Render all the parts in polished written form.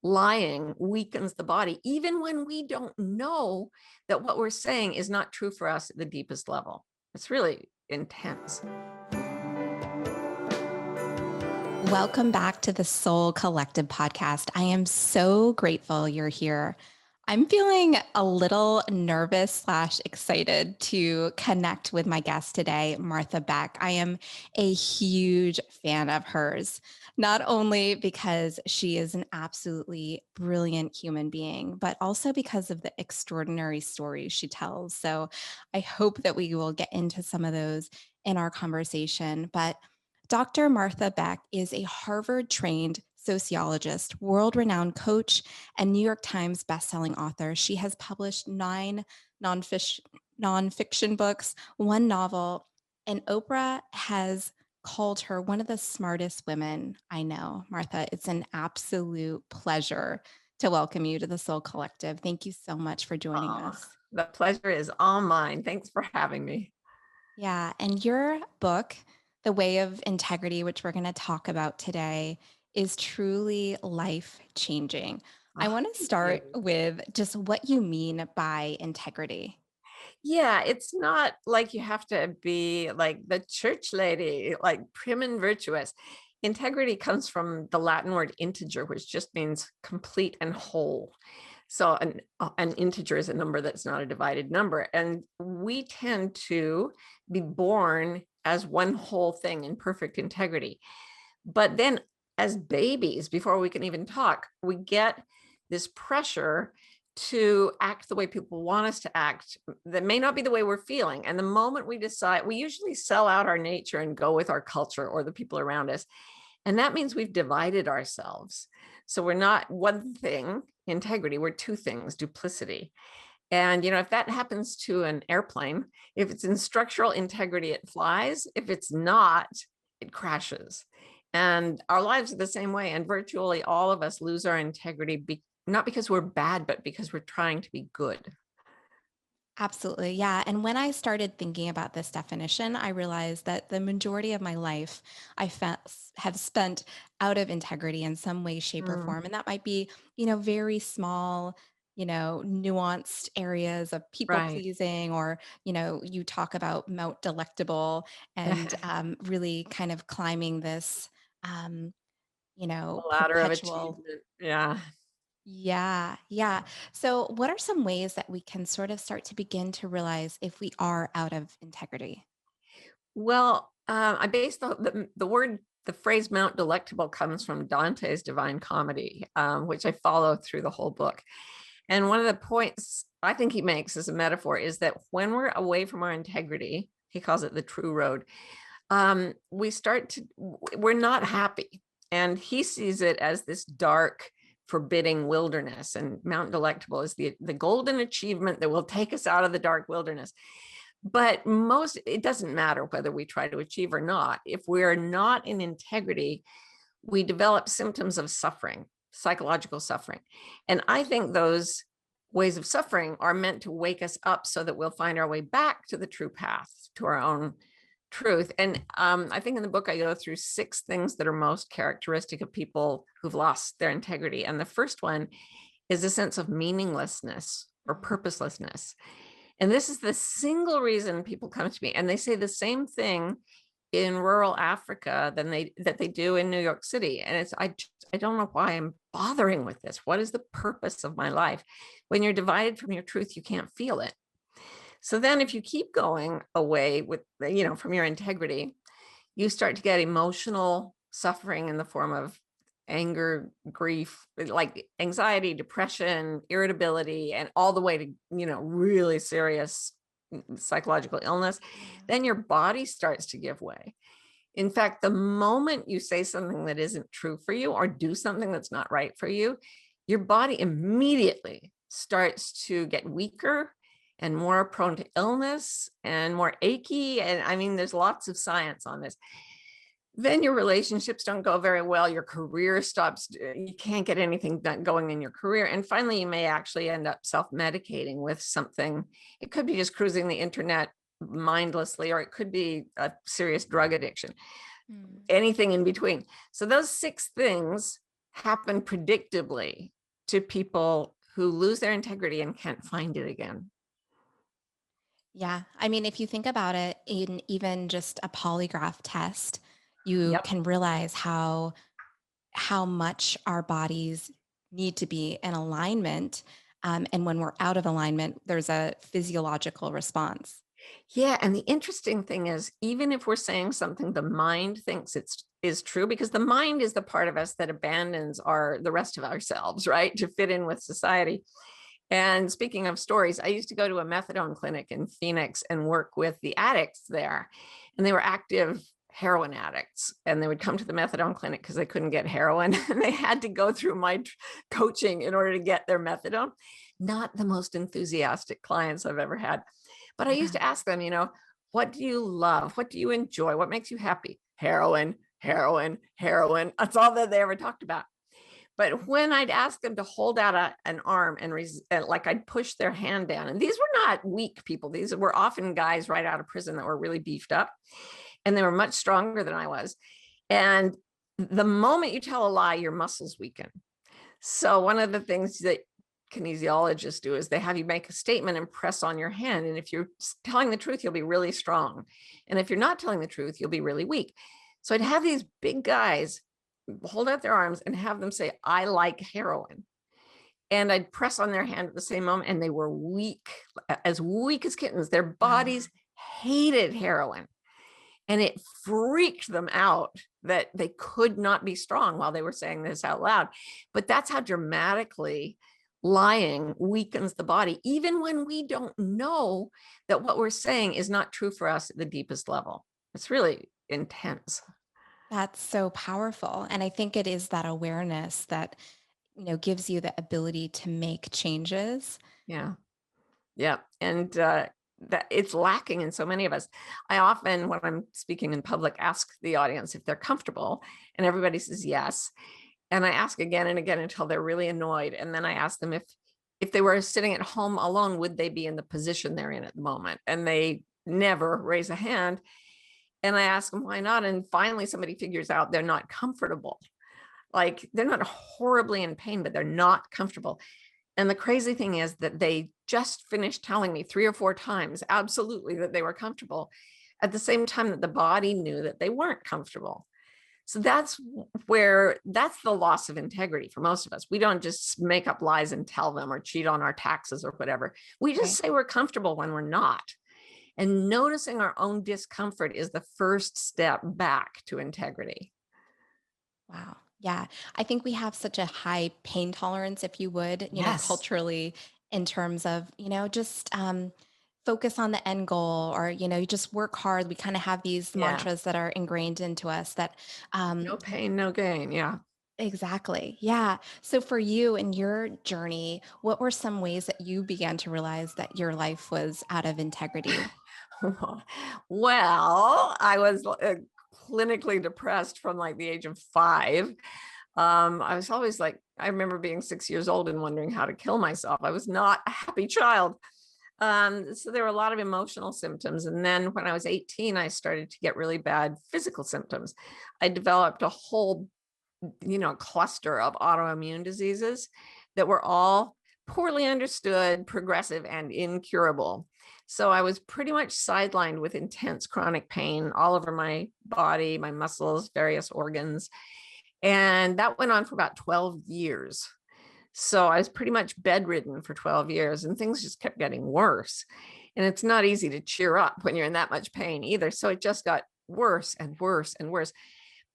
lying weakens the body, even when we don't know that what we're saying is not true for us at the deepest level. It's really intense. Welcome back to the Soul Collective podcast. I am so grateful you're here. I'm feeling a little nervous slash excited to connect with my guest today, Martha Beck. I am a huge fan of hers, not only because she is an absolutely brilliant human being, but also because of the extraordinary stories she tells. So I hope that we will get into some of those in our conversation. But Dr. Martha Beck is a Harvard-trained sociologist, world-renowned coach, and New York Times bestselling author. She has published 9 nonfiction books, 1 novel, and Oprah has called her one of the smartest women I know. Martha, it's an absolute pleasure to welcome you to the Soul Collective. Thank you so much for joining Oh, us. the pleasure is all mine. Thanks for having me. Yeah. And your book, The Way of Integrity, which we're going to talk about today, is truly life changing. I Oh, want to thank you. start with just what you mean by integrity. Yeah, it's not like you have to be like the church lady, like prim and virtuous. Integrity comes from the Latin word integer, which just means complete and whole. So an integer is a number that's not a divided number. And we tend to be born as one whole thing in perfect integrity. But then as babies, before we can even talk, we get this pressure to act the way people want us to act that may not be the way we're feeling. And the moment we decide, we usually sell out our nature and go with our culture or the people around us. And that means we've divided ourselves. So we're not one thing, integrity, we're two things, duplicity. And, if that happens to an airplane, if it's in structural integrity, it flies. If it's not, it crashes. And our lives are the same way. And virtually all of us lose our integrity, not because we're bad, but because we're trying to be good. Absolutely. Yeah. And when I started thinking about this definition, I realized that the majority of my life have spent out of integrity in some way, shape, or Mm, form. And that might be, very small, nuanced areas of people right. pleasing, or, you talk about Mount Delectable and really kind of climbing this, um, The ladder of perpetual. achievement. Yeah. Yeah, yeah. So, what are some ways that we can sort of start to begin to realize if we are out of integrity? Well, I based the phrase Mount Delectable comes from Dante's Divine Comedy, which I follow through the whole book. And one of the points I think he makes as a metaphor is that when we're away from our integrity, he calls it the true road, we're not happy. And he sees it as this dark, forbidding wilderness. And Mount Delectable is the golden achievement that will take us out of the dark wilderness. But it doesn't matter whether we try to achieve or not. If we're not in integrity, we develop symptoms of suffering, psychological suffering. And I think those ways of suffering are meant to wake us up so that we'll find our way back to the true path, to our own truth. And I think in the book, I go through 6 things that are most characteristic of people who've lost their integrity. And the first one is a sense of meaninglessness or purposelessness. And this is the single reason people come to me, and they say the same thing in rural Africa that they do in New York City. And I don't know why I'm bothering with this. What is the purpose of my life? When you're divided from your truth, you can't feel it. So then if you keep going away from your integrity, you start to get emotional suffering in the form of anger, grief, like anxiety, depression, irritability, and all the way to, really serious psychological illness. Yeah. Then your body starts to give way. In fact, the moment you say something that isn't true for you or do something that's not right for you, your body immediately starts to get weaker and more prone to illness and more achy. And I mean, there's lots of science on this. Then your relationships don't go very well. Your career stops. You can't get anything done going in your career. And finally, you may actually end up self-medicating with something. It could be just cruising the internet mindlessly, or it could be a serious drug addiction, Mm. anything in between. So those 6 things happen predictably to people who lose their integrity and can't find it again. Yeah. I mean, if you think about it, in even just a polygraph test, you Yep. can realize how much our bodies need to be in alignment. And when we're out of alignment, there's a physiological response. Yeah, and the interesting thing is, even if we're saying something the mind thinks it's is true, because the mind is the part of us that abandons the rest of ourselves, right, to fit in with society. And speaking of stories, I used to go to a methadone clinic in Phoenix and work with the addicts there. And they were active heroin addicts. And they would come to the methadone clinic because they couldn't get heroin. And they had to go through my coaching in order to get their methadone. Not the most enthusiastic clients I've ever had. But I used Yeah. to ask them, what do you love? What do you enjoy? What makes you happy? Heroin, heroin, heroin. That's all that they ever talked about. But when I'd ask them to hold out an arm and like I'd push their hand down, and these were not weak people. These were often guys right out of prison that were really beefed up, and they were much stronger than I was. And the moment you tell a lie, your muscles weaken. So one of the things that kinesiologists do is they have you make a statement and press on your hand. And if you're telling the truth, you'll be really strong. And if you're not telling the truth, you'll be really weak. So I'd have these big guys hold out their arms and have them say, I like heroin. And I'd press on their hand at the same moment, and they were weak as kittens. Their bodies hated heroin. And it freaked them out that they could not be strong while they were saying this out loud. But that's how dramatically lying weakens the body, even when we don't know that what we're saying is not true for us at the deepest level. It's really intense. That's so powerful. And I think it is that awareness that, gives you the ability to make changes. Yeah. Yeah. And that it's lacking in so many of us. I often, when I'm speaking in public, ask the audience if they're comfortable, and everybody says yes. And I ask again and again until they're really annoyed. And then I ask them if they were sitting at home alone, would they be in the position they're in at the moment? And they never raise a hand. And I ask them why not. And finally, somebody figures out they're not comfortable. Like they're not horribly in pain, but they're not comfortable. And the crazy thing is that they just finished telling me 3 or 4 times, absolutely, that they were comfortable at the same time that the body knew that they weren't comfortable. So that's the loss of integrity for most of us. We don't just make up lies and tell them or cheat on our taxes or whatever. We just Right. say we're comfortable when we're not. And noticing our own discomfort is the first step back to integrity. Wow. Yeah. I think we have such a high pain tolerance, if you would, Yes. culturally, in terms of, just focus on the end goal, or, you just work hard. We kind of have these Yeah. mantras that are ingrained into us that, No pain, no gain. Yeah. exactly. Yeah. So for you and your journey, what were some ways that you began to realize that your life was out of integrity? Well, I was clinically depressed from like the age of 5. I was always like, I remember being 6 years old and wondering how to kill myself. I was not a happy child. So there were a lot of emotional symptoms. And then when I was 18, I started to get really bad physical symptoms. I developed a whole, cluster of autoimmune diseases that were all poorly understood, progressive, and incurable. So I was pretty much sidelined with intense chronic pain all over my body, my muscles, various organs. And that went on for about 12 years. So I was pretty much bedridden for 12 years, and things just kept getting worse. And it's not easy to cheer up when you're in that much pain either. So it just got worse and worse and worse.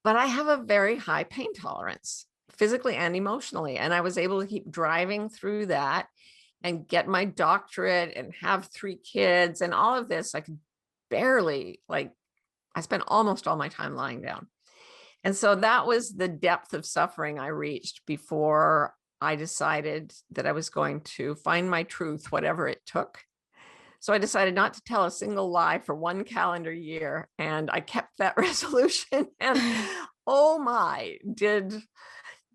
But I have a very high pain tolerance, physically and emotionally. And I was able to keep driving through that and get my doctorate and have 3 kids and all of this. I could barely, I spent almost all my time lying down. And so that was the depth of suffering I reached before I decided that I was going to find my truth, whatever it took. So I decided not to tell a single lie for 1 calendar year. And I kept that resolution. And oh my, did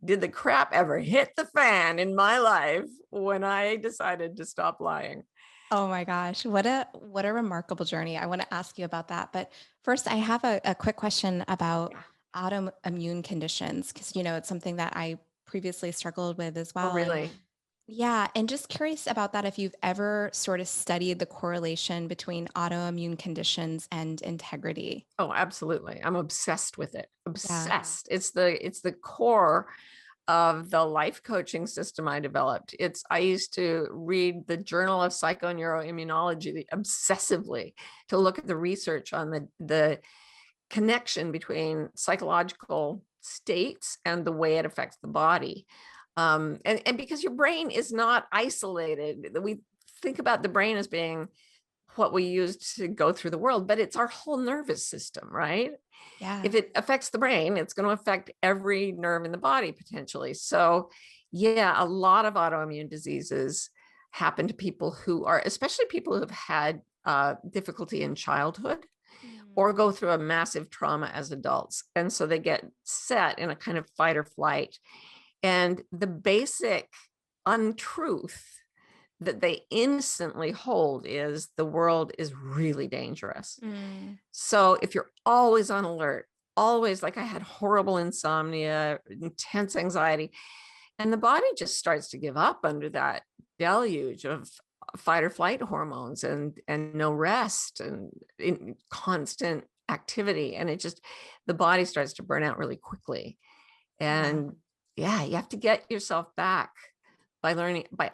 the crap ever hit the fan in my life when I decided to stop lying. Oh my gosh, what a remarkable journey. I want to ask you about that. But first, I have a quick question about Yeah. autoimmune conditions, because it's something that I previously struggled with as Oh, well. And really? yeah, and just curious about that, if you've ever sort of studied the correlation between autoimmune conditions and integrity. Oh, absolutely. I'm obsessed with it. Yeah. Obsessed. It's the core of the life coaching system I developed. I used to read the Journal of Psychoneuroimmunology obsessively to look at the research on the connection between psychological states and the way it affects the body. And because your brain is not isolated, we think about the brain as being what we use to go through the world, but it's our whole nervous system, right? If Yeah. it affects the brain, it's going to affect every nerve in the body potentially. So, yeah, a lot of autoimmune diseases happen to people who are, especially people who have had difficulty in childhood or Mm. go through a massive trauma as adults. And so they get set in a kind of fight or flight. And the basic untruth that they instantly hold is the world is really dangerous. Mm. So if you're always on alert, always, like I had horrible insomnia, intense anxiety, and the body just starts to give up under that deluge of fight or flight hormones and no rest and constant activity. And the body starts to burn out really quickly. Yeah. And yeah, you have to get yourself back by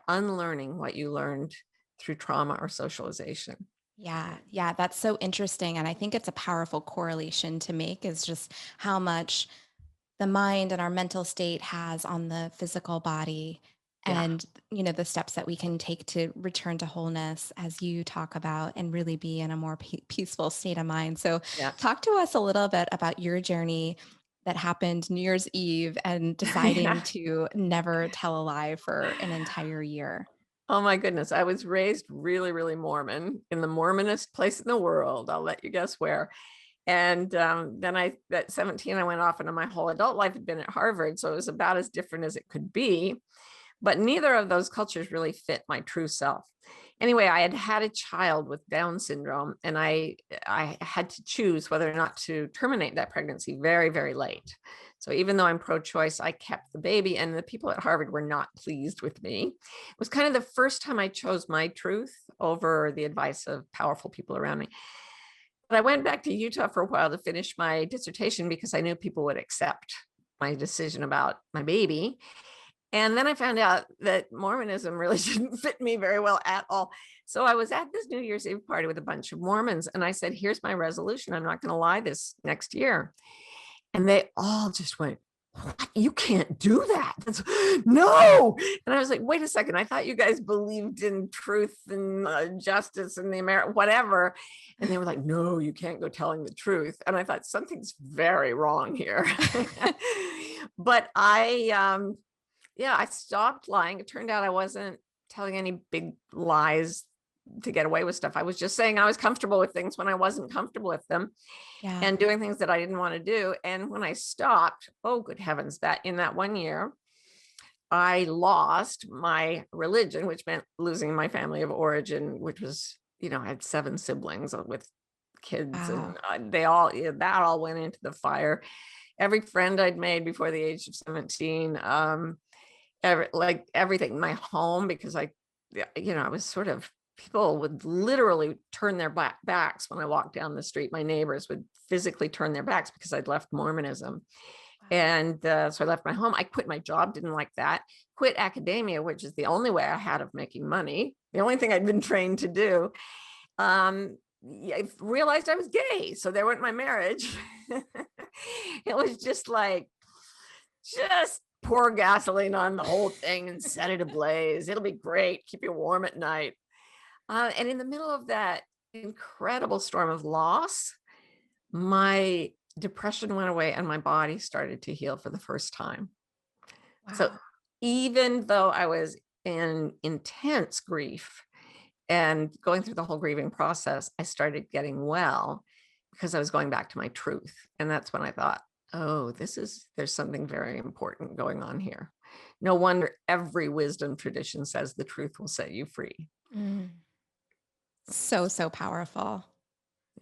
unlearning what you learned through trauma or socialization. Yeah, yeah, that's so interesting. And I think it's a powerful correlation to make is just how much the mind and our mental state has on the physical body Yeah. and the steps that we can take to return to wholeness as you talk about and really be in a more peaceful state of mind. So Yeah. talk to us a little bit about your journey that happened New Year's Eve and deciding Yeah. to never tell a lie for an entire year. Oh my goodness. I was raised really, really Mormon in the Mormonest place in the world. I'll let you guess where. And then at 17, I went off into my whole adult life had been at Harvard. So it was about as different as it could be. But neither of those cultures really fit my true self. Anyway, I had had a child with Down syndrome, and I had to choose whether or not to terminate that pregnancy very, very late. So even though I'm pro-choice, I kept the baby, and the people at Harvard were not pleased with me. It was kind of the first time I chose my truth over the advice of powerful people around me. But I went back to Utah for a while to finish my dissertation because I knew people would accept my decision about my baby. And then I found out that Mormonism really didn't fit me very well at all. So I was at this New Year's Eve party with a bunch of Mormons, and I said, here's my resolution. I'm not going to lie this next year. And they all just went, what? You can't do that. No. And I was like, wait a second. I thought you guys believed in truth and justice and the American, whatever. And they were like, no, you can't go telling the truth. And I thought something's very wrong here. But I stopped lying. It turned out I wasn't telling any big lies to get away with stuff. I was just saying I was comfortable with things when I wasn't comfortable with them Yeah. and doing things that I didn't want to do. And when I stopped, oh, good heavens, that in that one year, I lost my religion, which meant losing my family of origin, which was, I had 7 siblings with kids, Wow. and that all went into the fire. Every friend I'd made before the age of 17, everything, my home, because I was sort of, people would literally turn their backs when I walked down the street. My neighbors would physically turn their backs because I'd left Mormonism. Wow. And so I left my home. I quit my job, didn't like that. Quit academia, which is the only way I had of making money, the only thing I'd been trained to do. I realized I was gay. So there went my marriage. It was just pour gasoline on the whole thing and set it ablaze. It'll be great. Keep you warm at night. And in the middle of that incredible storm of loss, my depression went away and my body started to heal for the first time. So Wow. even though I was in intense grief and going through the whole grieving process, I started getting well because I was going back to my truth. And that's when I thought, oh, there's something very important going on here. No wonder every wisdom tradition says the truth will set you free. Mm. So, so powerful.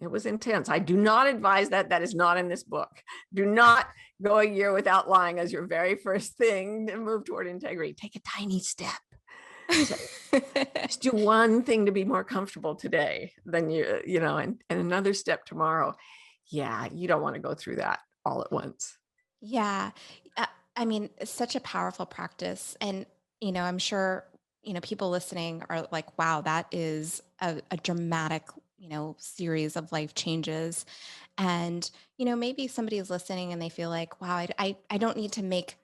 It was intense. I do not advise that. That is not in this book. Do not go a year without lying as your very first thing to move toward integrity. Take a tiny step. So just do one thing to be more comfortable today than and another step tomorrow. Yeah, you don't want to go through that all at once. Yeah. Uh, I mean, it's such a powerful practice. And, I'm sure, people listening are like, wow, that is a dramatic, series of life changes. And, maybe somebody is listening and they feel like, wow, I don't need to make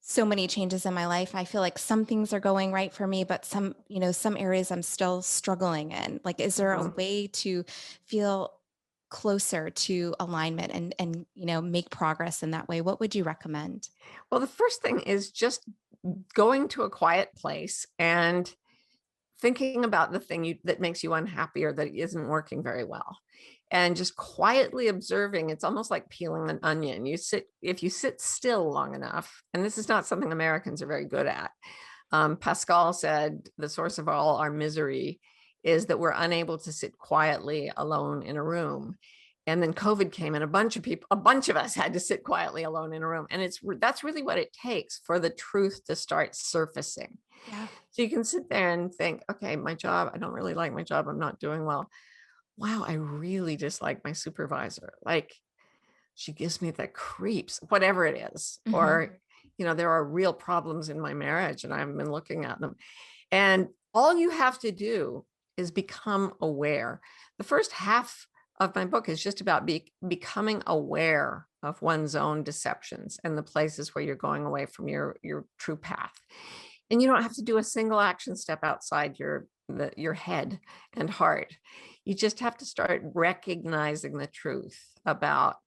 so many changes in my life. I feel like some things are going right for me, but some areas I'm still struggling in. Like, is there a Mhm. way to feel closer to alignment and make progress in that way? What would you recommend? Well, the first thing is just going to a quiet place and thinking about the thing that makes you unhappy or that isn't working very well, and just quietly observing. It's almost like peeling an onion. If you sit still long enough, and this is not something Americans are very good at. Pascal said the source of all our misery is that we're unable to sit quietly alone in a room. And then COVID came, and a bunch of us had to sit quietly alone in a room. And that's really what it takes for the truth to start surfacing. Yeah. So you can sit there and think, okay, my job, I don't really like my job. I'm not doing well. Wow, I really dislike my supervisor. Like, she gives me the creeps, whatever it is. Hmm. Or, there are real problems in my marriage and I've been looking at them. And all you have to do is become aware. The first half of my book is just about becoming aware of one's own deceptions and the places where you're going away from your true path. And you don't have to do a single action step outside your head and heart. You just have to start recognizing the truth about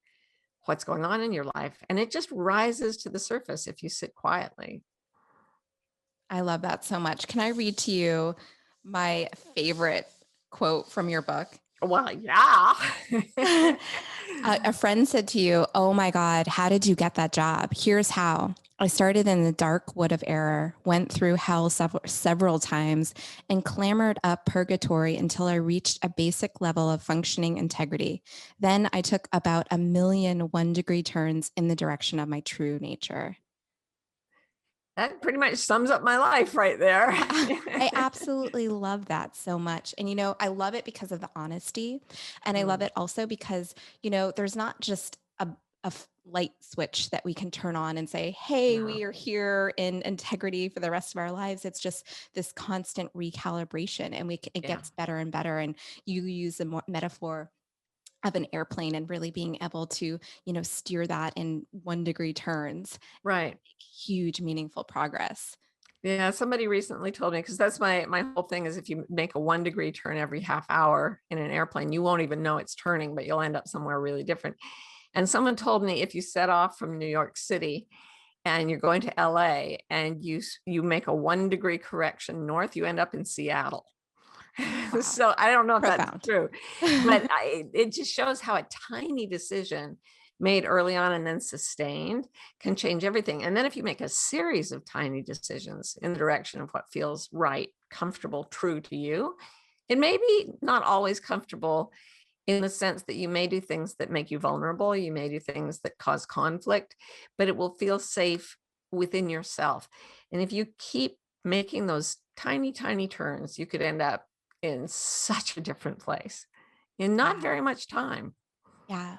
what's going on in your life. And it just rises to the surface if you sit quietly. I love that so much. Can I read to you my favorite quote from your book? Well, yeah. A friend said to you, "Oh my God, how did you get that job? Here's how. I started in the dark wood of error, went through hell several times, and clambered up purgatory until I reached a basic level of functioning integrity. Then I took about 1,000,000 one-degree turns in the direction of my true nature." That pretty much sums up my life right there. I absolutely love that so much. And, I love it because of the honesty. And I love Mm, it also because, there's not just a light switch that we can turn on and say, hey, no, we are here in integrity for the rest of our lives. It's just this constant recalibration and it yeah, gets better and better. And you use the metaphor of an airplane and really being able to, steer that in 1-degree turns, right. huge, meaningful progress. Yeah, somebody recently told me, because that's my whole thing is if you make a 1-degree turn every half hour in an airplane, you won't even know it's turning, but you'll end up somewhere really different. And someone told me if you set off from New York City and you're going to LA and you make a 1-degree correction north, you end up in Seattle. Wow. So I don't know if that's Profound. true, but it just shows how a tiny decision made early on and then sustained can change everything. And then if you make a series of tiny decisions in the direction of what feels right, comfortable, true to you, it may be not always comfortable in the sense that you may do things that make you vulnerable, you may do things that cause conflict, but it will feel safe within yourself. And if you keep making those tiny, tiny turns, you could end up in such a different place in not Yeah. very much time. Yeah.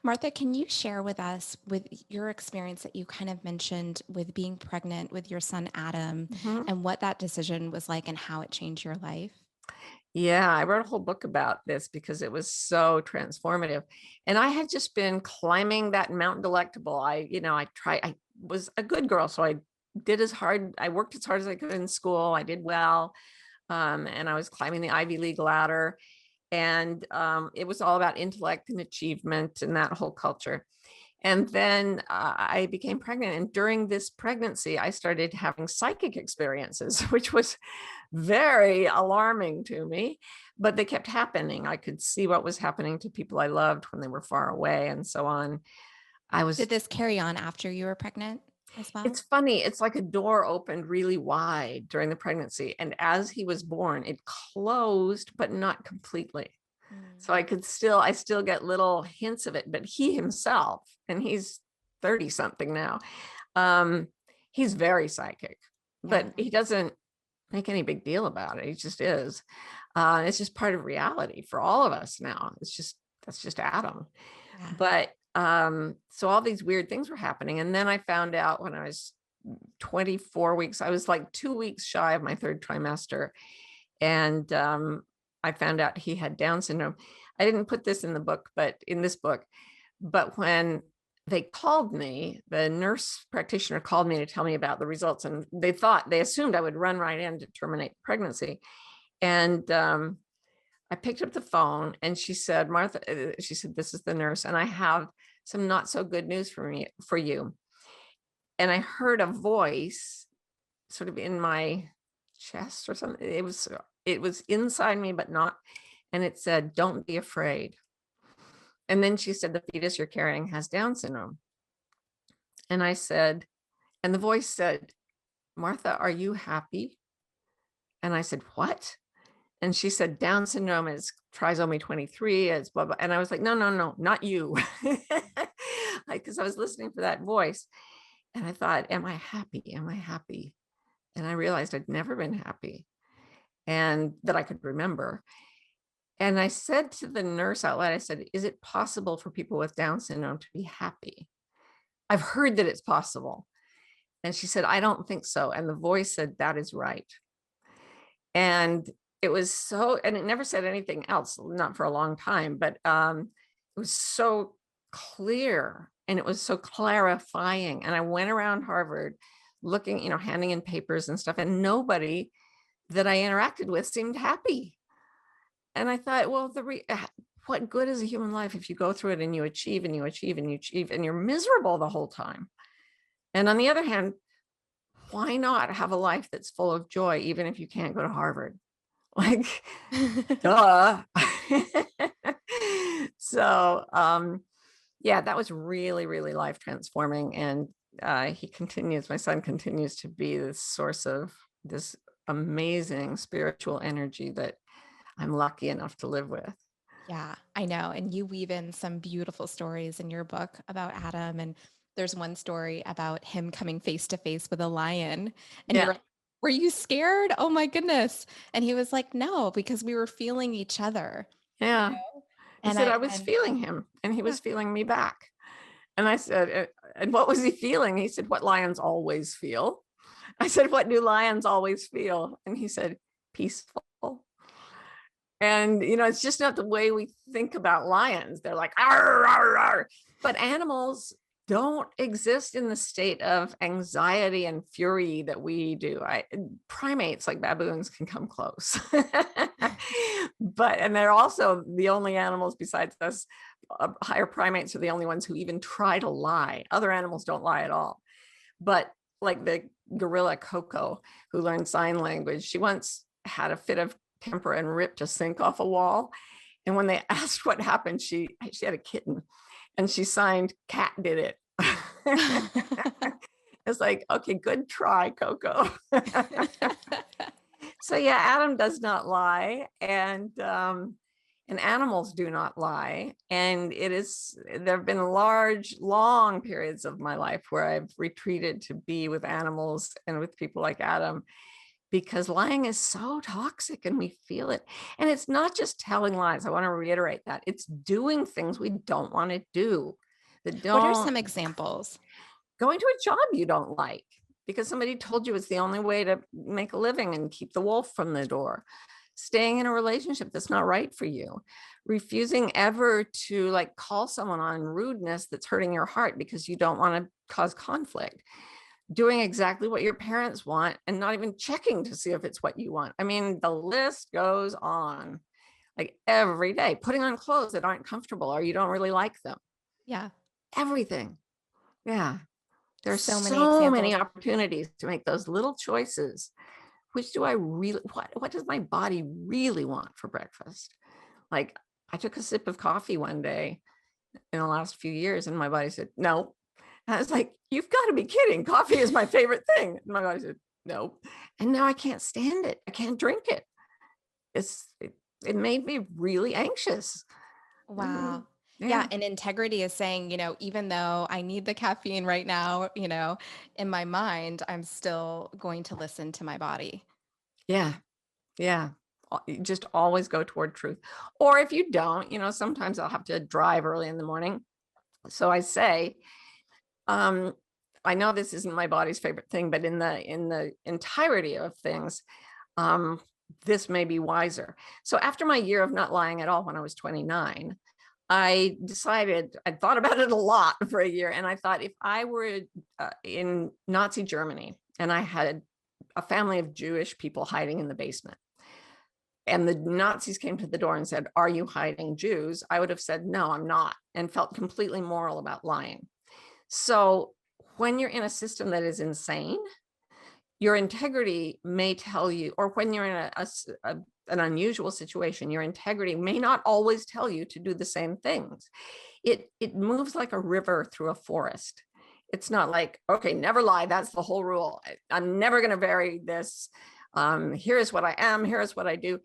Martha, can you share with us with your experience that you kind of mentioned with being pregnant with your son Adam Mhm. and what that decision was like and how it changed your life? Yeah, I wrote a whole book about this because it was so transformative. And I had just been climbing that mountain delectable. I was a good girl. So I worked as hard as I could in school. I did well. And I was climbing the Ivy League ladder. And it was all about intellect and achievement and that whole culture. And then I became pregnant. And during this pregnancy, I started having psychic experiences, which was very alarming to me, but they kept happening. I could see what was happening to people I loved when they were far away and so on. I was, Did this carry on after you were pregnant as well? it's funny. It's like a door opened really wide during the pregnancy. And as he was born, it closed, but not completely. Mm. So I still get little hints of it, but he himself, and he's 30 something now. He's very psychic, Yeah. but he doesn't make any big deal about it. He just is. It's just part of reality for all of us now. That's just Adam. Yeah. But so all these weird things were happening. And then I found out when I was 24 weeks, I was like 2 weeks shy of my third trimester. And I found out he had Down syndrome. I didn't put this in the book, but in this book, but when they called me, the nurse practitioner called me to tell me about the results, and they assumed I would run right in to terminate the pregnancy. And I picked up the phone and she said, Martha, she said, this is the nurse, and I have some not so good news for you. And I heard a voice sort of in my chest or something. It was inside me, but not. And it said, don't be afraid. And then she said, the fetus you're carrying has Down syndrome. And I said, and the voice said, Martha, are you happy? And I said, what? And she said, Down syndrome is trisomy 23, it's blah, blah. And I was like, no, not you. Like, because I was listening for that voice. And I thought, am I happy? Am I happy? And I realized I'd never been happy, and that I could remember. And I said to the nurse out loud, I said, is it possible for people with Down syndrome to be happy? I've heard that it's possible. And she said, I don't think so. And the voice said, that is right. And it was so, and it never said anything else, not for a long time, but it was so clear and it was so clarifying. And I went around Harvard looking, handing in papers and stuff, and nobody that I interacted with seemed happy. And I thought, well, what good is a human life if you go through it and you achieve and you achieve and you achieve and you're miserable the whole time? And on the other hand, why not have a life that's full of joy, even if you can't go to Harvard? Like, duh. So, yeah, that was really, really life transforming. And my son continues to be the source of this amazing spiritual energy that I'm lucky enough to live with. Yeah, I know. And you weave in some beautiful stories in your book about Adam. And there's one story about him coming face to face with a lion. And you're Yeah. like, were you scared? Oh my goodness. And he was like, no, because we were feeling each other, you Yeah. know? He And said, I was and feeling him and he yeah. was feeling me back. And I said, and what was he feeling? He said, what lions always feel. I said, what do lions always feel? And he said, peaceful. And, it's just not the way we think about lions. They're like, arr, arr, arr. But animals don't exist in the state of anxiety and fury that we do. Primates like baboons can come close. And they're also the only animals besides us, higher primates are the only ones who even try to lie. Other animals don't lie at all. But like the gorilla Coco, who learned sign language, she once had a fit of temper and ripped a sink off a wall. And when they asked what happened, she had a kitten and she signed, cat did it. It's like, okay, good try, Coco. So yeah, Adam does not lie, and animals do not lie. And there have been large, long periods of my life where I've retreated to be with animals and with people like Adam, because lying is so toxic and we feel it. And it's not just telling lies. I want to reiterate that. It's doing things we don't want to do. What are some examples? Going to a job you don't like because somebody told you it's the only way to make a living and keep the wolf from the door. Staying in a relationship that's not right for you. Refusing ever to call someone on rudeness that's hurting your heart because you don't want to cause conflict. Doing exactly what your parents want and not even checking to see if it's what you want. I mean, the list goes on. Like every day, putting on clothes that aren't comfortable or you don't really like them. Yeah. Everything. Yeah. There's So many so many examples. opportunities to make those little choices. Which do I really, what does my body really want for breakfast? Like, I took a sip of coffee one day in the last few years and my body said, no. And I was like, you've got to be kidding. Coffee is my favorite thing. And my body said, no. And now I can't stand it. I can't drink it. It made me really anxious. Wow. Yeah. Yeah. And integrity is saying, even though I need the caffeine right now, in my mind, I'm still going to listen to my body. Yeah. Yeah. You just always go toward truth. Or if you don't, sometimes I'll have to drive early in the morning. So I say, I know this isn't my body's favorite thing, but in the entirety of things, um, this may be wiser. So after my year of not lying at all when I was 29, I decided, I'd thought about it a lot for a year. And I thought, if I were in Nazi Germany and I had a family of Jewish people hiding in the basement, and the Nazis came to the door and said, "Are you hiding Jews?" I would have said, "No, I'm not," and felt completely moral about lying. So when you're in a system that is insane, your integrity may tell you, or when you're in an unusual situation, your integrity may not always tell you to do the same things. It moves like a river through a forest. It's not like, okay, never lie. That's the whole rule. I'm never going to vary this. Here's what I am. Here's what I do.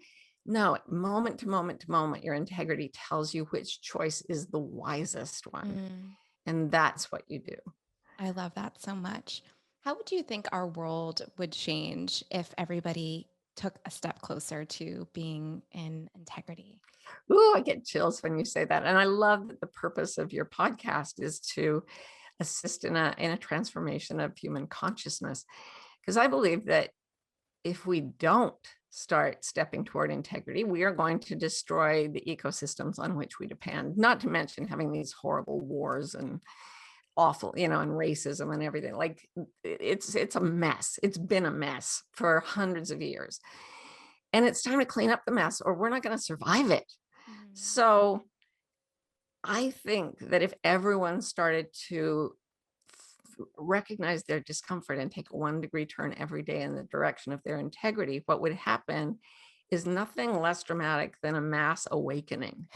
No, moment to moment to moment, your integrity tells you which choice is the wisest one. Mm, And that's what you do. I love that so much. How would you think our world would change if everybody took a step closer to being in integrity? Ooh, I get chills when you say that. And I love that the purpose of your podcast is to assist in a transformation of human consciousness. Because I believe that if we don't start stepping toward integrity, we are going to destroy the ecosystems on which we depend, not to mention having these horrible wars and awful, and racism and everything. Like, it's a mess. It's been a mess for hundreds of years. And it's time to clean up the mess, or we're not going to survive it. Mhm. So I think that if everyone started to recognize their discomfort and take a 1-degree turn every day in the direction of their integrity, what would happen is nothing less dramatic than a mass awakening.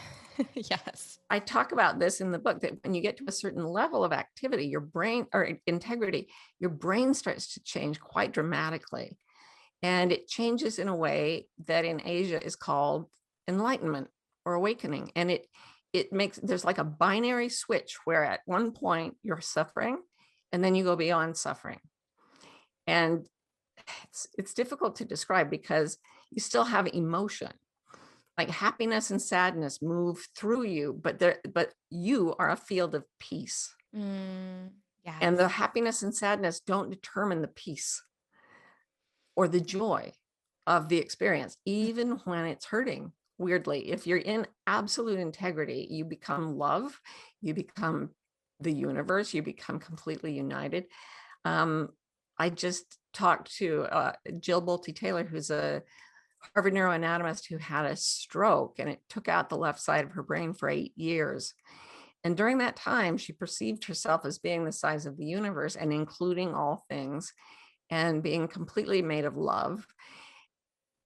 Yes. I talk about this in the book, that when you get to a certain level of activity, your brain, or integrity, your brain starts to change quite dramatically. And it changes in a way that in Asia is called enlightenment or awakening. And it makes, there's like a binary switch where at one point you're suffering and then you go beyond suffering. And it's difficult to describe because you still have emotion. Like happiness and sadness move through you, but you are a field of peace. Mm, And the yes. happiness and sadness don't determine the peace or the joy of the experience, even when it's hurting. Weirdly, if you're in absolute integrity, you become love, you become the universe, you become completely united. I just talked to Jill Bolte Taylor, who's a Harvard neuroanatomist who had a stroke, and it took out the left side of her brain for 8 years. And during that time, she perceived herself as being the size of the universe and including all things and being completely made of love.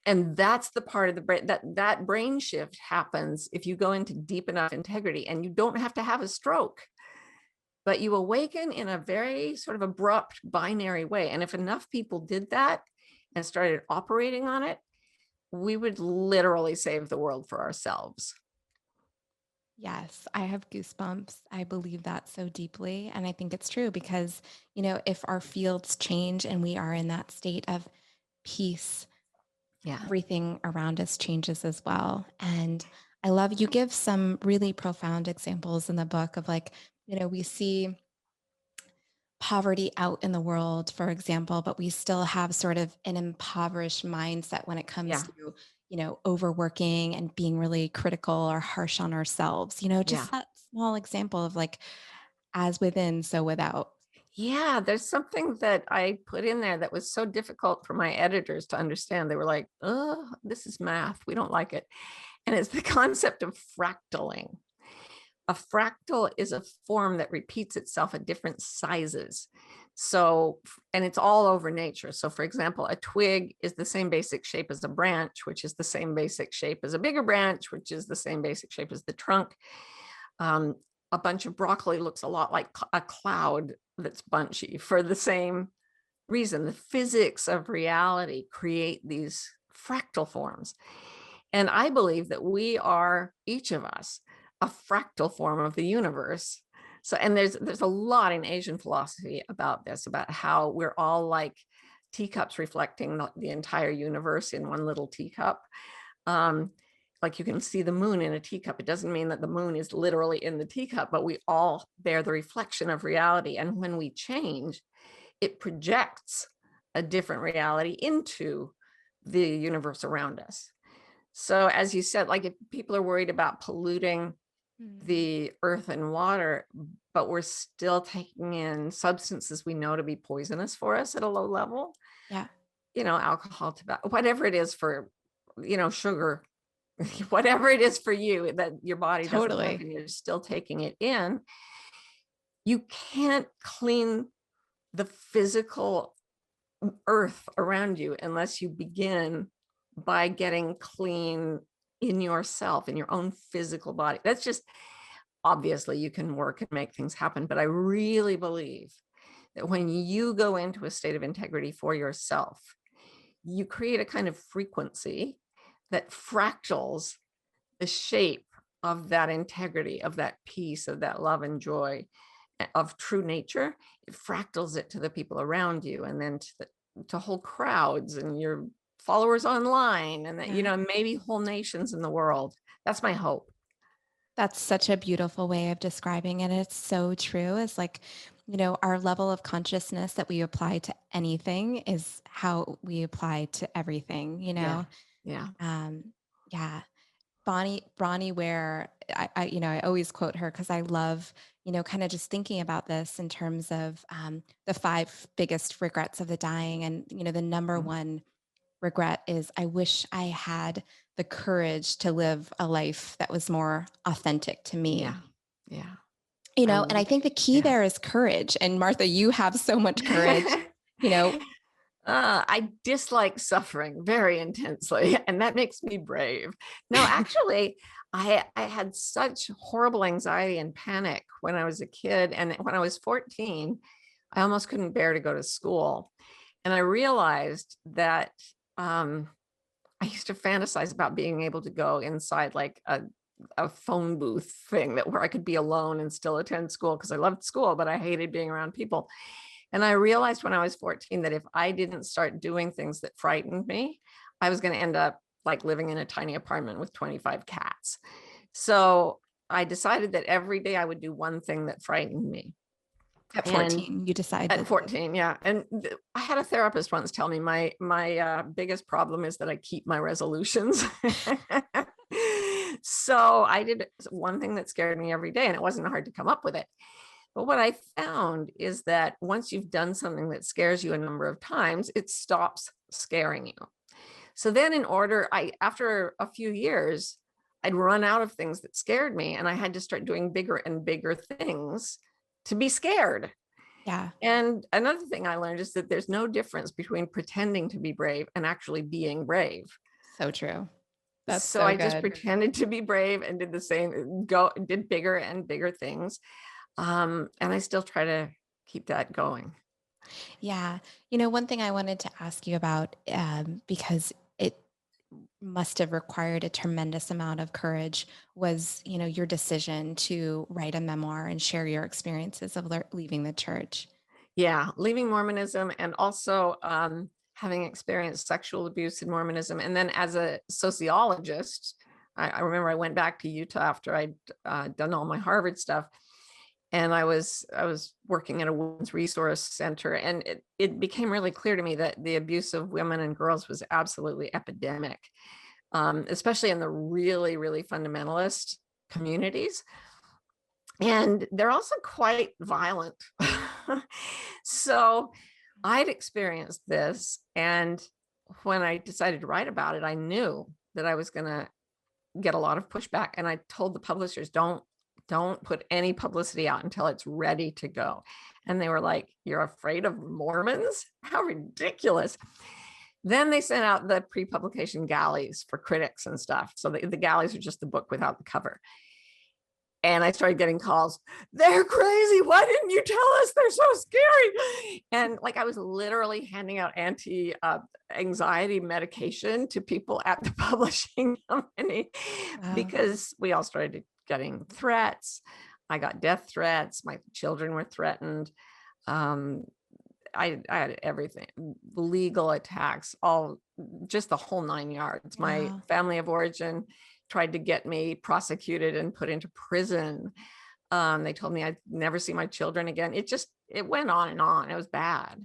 And that's the part of the brain that brain shift happens if you go into deep enough integrity, and you don't have to have a stroke, but you awaken in a very sort of abrupt binary way. And if enough people did that and started operating on it, we would literally save the world for ourselves. Yes, I have goosebumps. I believe that so deeply. And I think it's true because, if our fields change and we are in that state of peace, Yeah. everything around us changes as well. And I love you give some really profound examples in the book of like, we see poverty out in the world, for example, but we still have sort of an impoverished mindset when it comes Yeah. to, overworking and being really critical or harsh on ourselves, Yeah. just that small example of like, as within, so without. Yeah. There's something that I put in there that was so difficult for my editors to understand. They were like, "Oh, this is math. We don't like it." And it's the concept of fractaling. A fractal is a form that repeats itself at different sizes. So, and it's all over nature. So, for example, a twig is the same basic shape as a branch, which is the same basic shape as a bigger branch, which is the same basic shape as the trunk. Um, a bunch of broccoli looks a lot like a cloud that's bunchy for the same reason. The physics of reality create these fractal forms. And I believe that we are, each of us, a fractal form of the universe. So, and there's a lot in Asian philosophy about this, about how we're all like teacups reflecting the entire universe in one little teacup. Like you can see the moon in a teacup. It doesn't mean that the moon is literally in the teacup, but we all bear the reflection of reality. And when we change, it projects a different reality into the universe around us. So as you said, like if people are worried about polluting the earth and water, but we're still taking in substances we know to be poisonous for us at a low level. Yeah. Alcohol, tobacco, whatever it is for, sugar, whatever it is for you that your body doesn't like and you're still taking it in, you can't clean the physical earth around you unless you begin by getting clean in yourself, in your own physical body. That's just, obviously you can work and make things happen, but I really believe that when you go into a state of integrity for yourself, you create a kind of frequency that fractals the shape of that integrity, of that peace, of that love and joy, of true nature. It fractals it to the people around you, and then to whole crowds and your followers online, and that, maybe whole nations in the world. That's my hope. That's such a beautiful way of describing it. It's so true. It's like, our level of consciousness that we apply to anything is how we apply to everything, Yeah. Yeah. Bronnie Ware, I always quote her because I love, kind of just thinking about this in terms of the 5 biggest regrets of the dying. And, the number one regret is, I wish I had the courage to live a life that was more authentic to me. Yeah. And I think the key there is courage. And Martha, you have so much courage, I dislike suffering very intensely, and that makes me brave. No, actually, I had such horrible anxiety and panic when I was a kid. And when I was 14, I almost couldn't bear to go to school. And I realized that I used to fantasize about being able to go inside like a phone booth thing where I could be alone and still attend school, because I loved school, but I hated being around people. And I realized when I was 14 that if I didn't start doing things that frightened me, I was going to end up like living in a tiny apartment with 25 cats. So I decided that every day I would do one thing that frightened me. At 14, you decided. At 14, yeah. And I had a therapist once tell me my biggest problem is that I keep my resolutions. So I did one thing that scared me every day, and it wasn't hard to come up with it. But what I found is that once you've done something that scares you a number of times, it stops scaring you. So then after a few years, I'd run out of things that scared me, and I had to start doing bigger and bigger things to be scared. Yeah. And another thing I learned is that there's no difference between pretending to be brave and actually being brave. So true. That's so I just pretended to be brave and did the same, did bigger and bigger things. And I still try to keep that going. Yeah. One thing I wanted to ask you about, because it must have required a tremendous amount of courage, was, your decision to write a memoir and share your experiences of leaving the church. Yeah, leaving Mormonism, and also having experienced sexual abuse in Mormonism. And then as a sociologist, I remember I went back to Utah after I'd done all my Harvard stuff. And I was working at a women's resource center, and it became really clear to me that the abuse of women and girls was absolutely epidemic, especially in the really, really fundamentalist communities. And they're also quite violent. So I'd experienced this. And when I decided to write about it, I knew that I was going to get a lot of pushback. And I told the publishers, don't put any publicity out until it's ready to go. And they were like, you're afraid of Mormons? How ridiculous. Then they sent out the pre-publication galleys for critics and stuff. So the galleys are just the book without the cover. And I started getting calls. They're crazy. Why didn't you tell us? They're so scary. And like I was literally handing out anti-anxiety medication to people at the publishing company because we all started getting threats. I got death threats. My children were threatened. I had everything, legal attacks, just the whole 9 yards. My family of origin tried to get me prosecuted and put into prison. They told me I'd never see my children again. It went on and on. It was bad.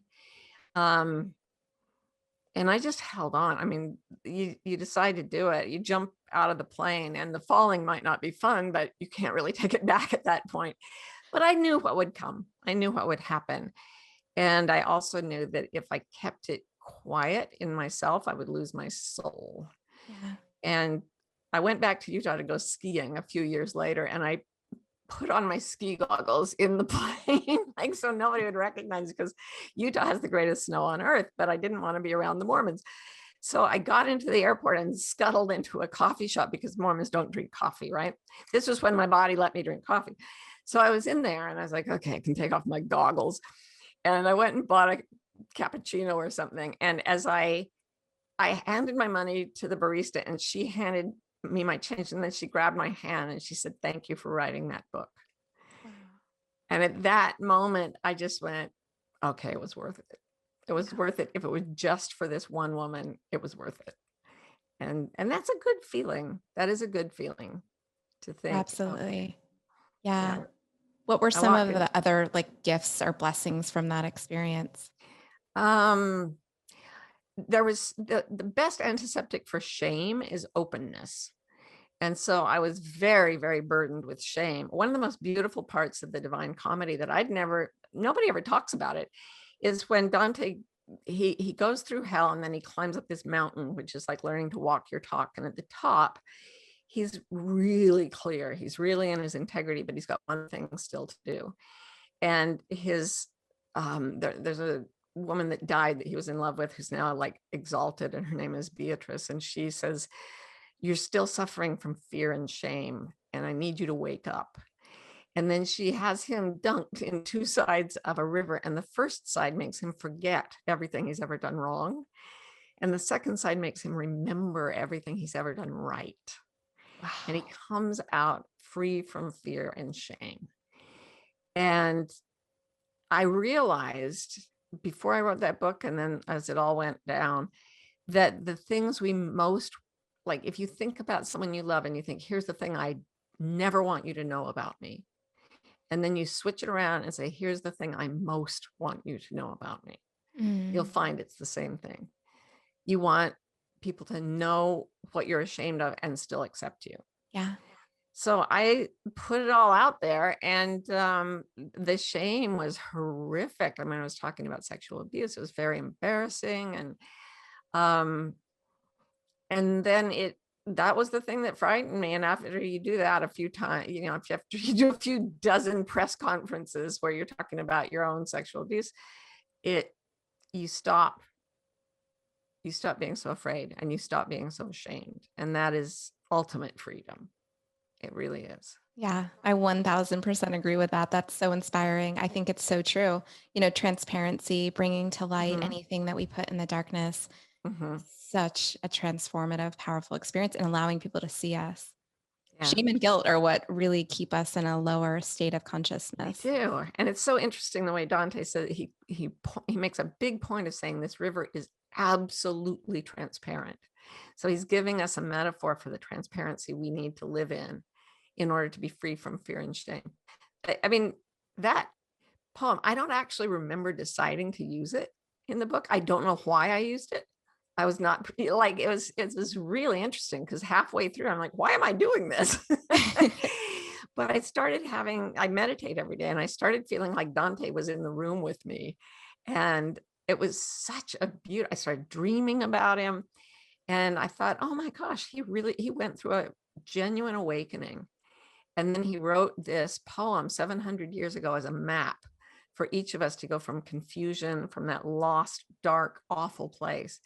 And I just held on. I mean, you decide to do it. You jump out of the plane, and the falling might not be fun, but you can't really take it back at that point. But I knew what would come. I knew what would happen. And I also knew that if I kept it quiet in myself, I would lose my soul. Yeah. And I went back to Utah to go skiing a few years later, and I put on my ski goggles in the plane, like so nobody would recognize, because Utah has the greatest snow on earth, but I didn't want to be around the Mormons. So I got into the airport and scuttled into a coffee shop, because Mormons don't drink coffee, right? This was when my body let me drink coffee. So I was in there and I was like, okay, I can take off my goggles. And I went and bought a cappuccino or something. And as I handed my money to the barista, and she handed me my change, and then she grabbed my hand and she said, "Thank you for writing that book." Wow. And at that moment, I just went, okay, it was worth it. It was worth it. If it was just for this one woman, it was worth it. And that's a good feeling. That is a good feeling to think. Absolutely. Yeah. What were some of the other like gifts or blessings from that experience? There was the best antiseptic for shame is openness. And so I was very, very burdened with shame. One of the most beautiful parts of the Divine Comedy that nobody ever talks about it, is when Dante, he goes through hell, and then he climbs up this mountain, which is like learning to walk your talk. And at the top, he's really clear. He's really in his integrity, but he's got one thing still to do. And there's a woman that died that he was in love with, who's now like exalted, and her name is Beatrice. And she says, "You're still suffering from fear and shame, and I need you to wake up." And then she has him dunked in two sides of a river. And the first side makes him forget everything he's ever done wrong. And the second side makes him remember everything he's ever done right. Wow. And he comes out free from fear and shame. And I realized before I wrote that book, and then as it all went down, that the things we most, like, if you think about someone you love and you think, here's the thing I never want you to know about me, and then you switch it around and say, here's the thing I most want you to know about me, you'll find it's the same thing. You want people to know what you're ashamed of and still accept you. Yeah. So I put it all out there, and the shame was horrific. I mean, I was talking about sexual abuse. It was very embarrassing. And then that was the thing that frightened me. And after you do that a few times, after you do a few dozen press conferences where you're talking about your own sexual abuse, you stop being so afraid, and you stop being so ashamed. And that is ultimate freedom. It really is. Yeah, I 1000% agree with that. That's so inspiring. I think it's so true. Transparency, bringing to light anything that we put in the darkness, such a transformative, powerful experience, and allowing people to see us. Yeah. Shame and guilt are what really keep us in a lower state of consciousness. They do. And it's so interesting the way Dante said he makes a big point of saying this river is absolutely transparent. So he's giving us a metaphor for the transparency we need to live in order to be free from fear and shame. I mean, that poem, I don't actually remember deciding to use it in the book. I don't know why I used it. I was not like, it was really interesting, because halfway through, I'm like, why am I doing this? But I meditate every day, and I started feeling like Dante was in the room with me. And it was such a beauty. I started dreaming about him, and I thought, oh my gosh, he went through a genuine awakening. And then he wrote this poem 700 years ago as a map for each of us to go from confusion, from that lost, dark, awful place,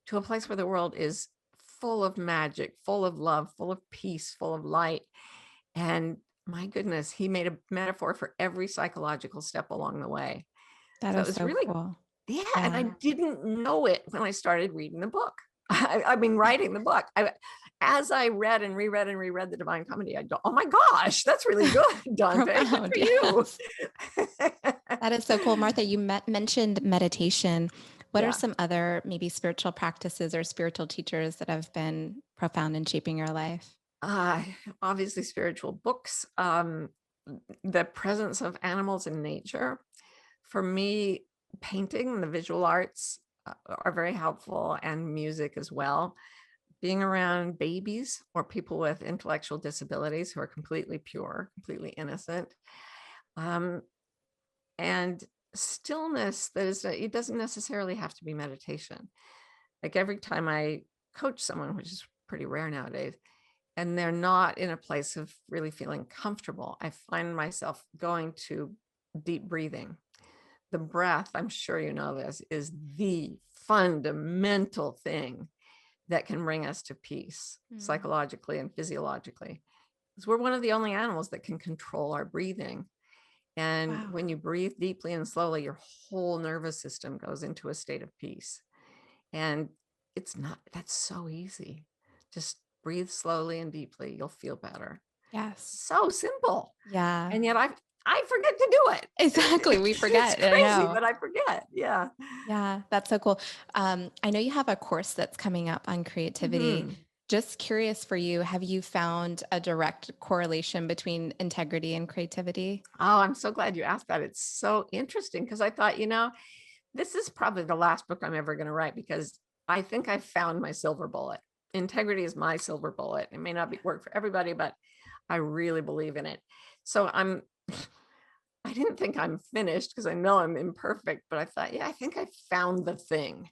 to a place where the world is full of magic, full of love, full of peace, full of light. And my goodness, he made a metaphor for every psychological step along the way. That So it is was so really, cool. yeah. And I Yeah. didn't know it when I started reading the book. Writing the book. As I read and reread the Divine Comedy, I go, oh my gosh, that's really good, Dante. Good Profound. for you. Yes. That is so cool. Martha, you mentioned meditation. What are Yeah. some other maybe spiritual practices or spiritual teachers that have been profound in shaping your life? Uh, Obviously, spiritual books, the presence of animals in nature. For me, painting, the visual arts are very helpful, and music as well. Being around babies or people with intellectual disabilities who are completely pure, completely innocent, um, and stillness that is, it doesn't necessarily have to be meditation. Like every time I coach someone, which is pretty rare nowadays, and they're not in a place of really feeling comfortable, I find myself going to deep breathing. The breath, I'm sure you know this, is the fundamental thing that can bring us to peace Mm. psychologically and physiologically. Because we're one of the only animals that can control our breathing. And Wow. when you breathe deeply and slowly, your whole nervous system goes into a state of peace. And that's so easy. Just breathe slowly and deeply. You'll feel better. Yes. So simple. Yeah. And yet I forget to do it. Exactly. We It's forget. I crazy, know. but I forget. Yeah. Yeah, that's so cool. I know you have a course that's coming up on creativity. Mhm. Just curious for you, have you found a direct correlation between integrity and creativity? Oh, I'm so glad you asked that. It's so interesting because I thought, this is probably the last book I'm ever going to write because I think I found my silver bullet. Integrity is my silver bullet. It may not work for everybody, but I really believe in it. So I didn't think I'm finished because I know I'm imperfect, but I thought, yeah, I think I found the thing.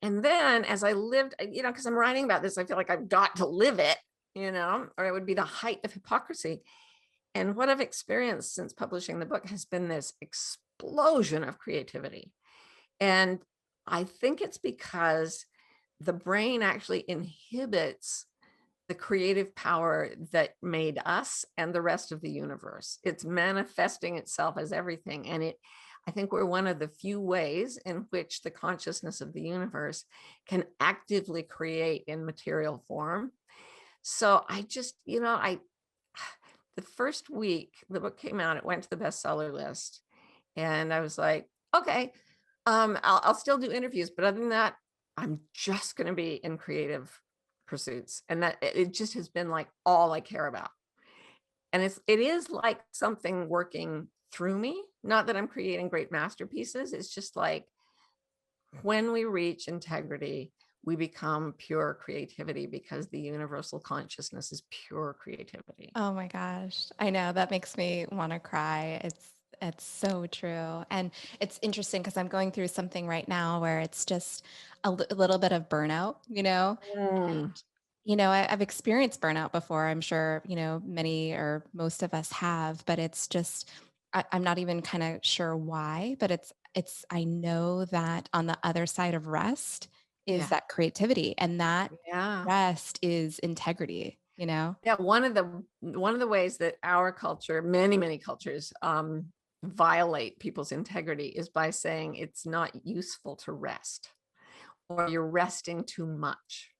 And then as I lived, because I'm writing about this, I feel like I've got to live it, or it would be the height of hypocrisy. And what I've experienced since publishing the book has been this explosion of creativity. And I think it's because the brain actually inhibits the creative power that made us and the rest of the universe. It's manifesting itself as everything. And I think we're one of the few ways in which the consciousness of the universe can actively create in material form. So I just, the first week the book came out, it went to the bestseller list. And I was like, okay, I'll still do interviews, but other than that, I'm just going to be in creative pursuits. And that it just has been like all I care about. And it is like something working through me. Not that I'm creating great masterpieces. It's just like when we reach integrity, we become pure creativity because the universal consciousness is pure creativity. Oh my gosh. I know that makes me want to cry. It's so true. And it's interesting because I'm going through something right now where it's just a little bit of burnout, you know? Mm, I've experienced burnout before. I'm sure, many or most of us have, but it's just, I'm not even kind of sure why, but I know that on the other side of rest is yeah. that creativity, and that Yeah. rest is integrity, Yeah, one of the ways that our culture, many cultures, violate people's integrity is by saying it's not useful to rest, or you're resting too much.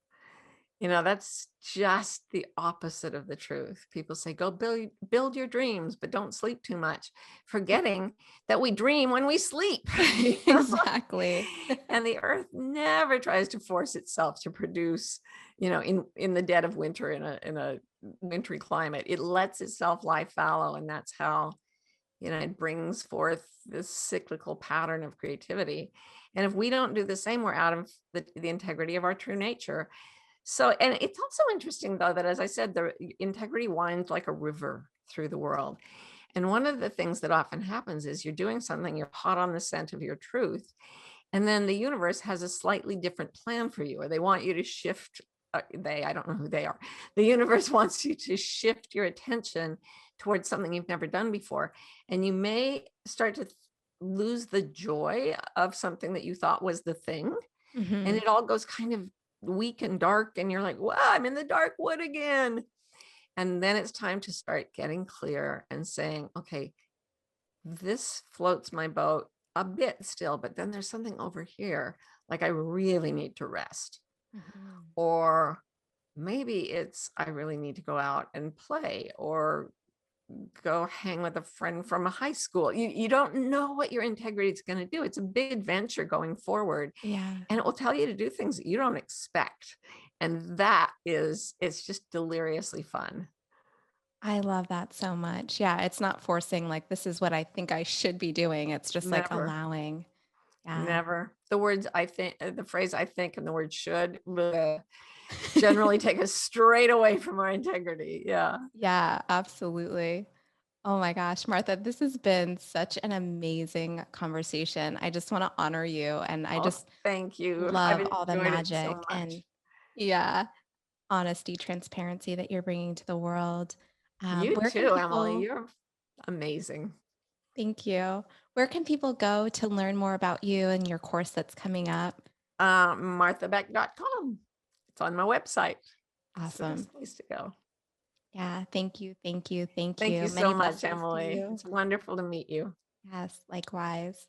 That's just the opposite of the truth. People say, go build your dreams, but don't sleep too much, forgetting that we dream when we sleep. Exactly. And the earth never tries to force itself to produce, in the dead of winter in a wintry climate. It lets itself lie fallow, and that's how it brings forth this cyclical pattern of creativity. And if we don't do the same, we're out of the integrity of our true nature. So, and it's also interesting, though, that as I said, the integrity winds like a river through the world. And one of the things that often happens is you're doing something, you're hot on the scent of your truth, and then the universe has a slightly different plan for you, or they want you to shift. I don't know who they are. The universe wants you to shift your attention towards something you've never done before. And you may start to lose the joy of something that you thought was the thing. And Hmm. it all goes kind of weak and dark. And you're like, wow, I'm in the dark wood again. And then it's time to start getting clear and saying, okay, this floats my boat a bit still, but then there's something over here. Like I really need to rest. Mhm. Or maybe it's, I really need to go out and play or go hang with a friend from a high school. You don't know what your integrity is going to do. It's a big adventure going forward, Yeah. and it will tell you to do things that you don't expect. And that is, it's just deliriously fun. I love that so much. Yeah, it's not forcing like this is what I think I should be doing. It's just like Never, allowing. Yeah. never. The words I think, the phrase I think, and the word should generally take us straight away from our integrity. Yeah. Yeah, absolutely. Oh my gosh, Martha, this has been such an amazing conversation. I just want to honor you and I Oh, just thank you. I've love all the enjoyed it so magic and much. yeah, honesty, transparency that you're bringing to the world. You Where can too, Emily. people, You're amazing. thank you. Where can people go to learn more about you and your course that's coming up? marthabeck.com. It's on my website. It's the Awesome. best place to go. Yeah, thank you, thank you, thank Thank you. you so Many much, blessings to Emily. you. It's wonderful to meet you. Yes, likewise.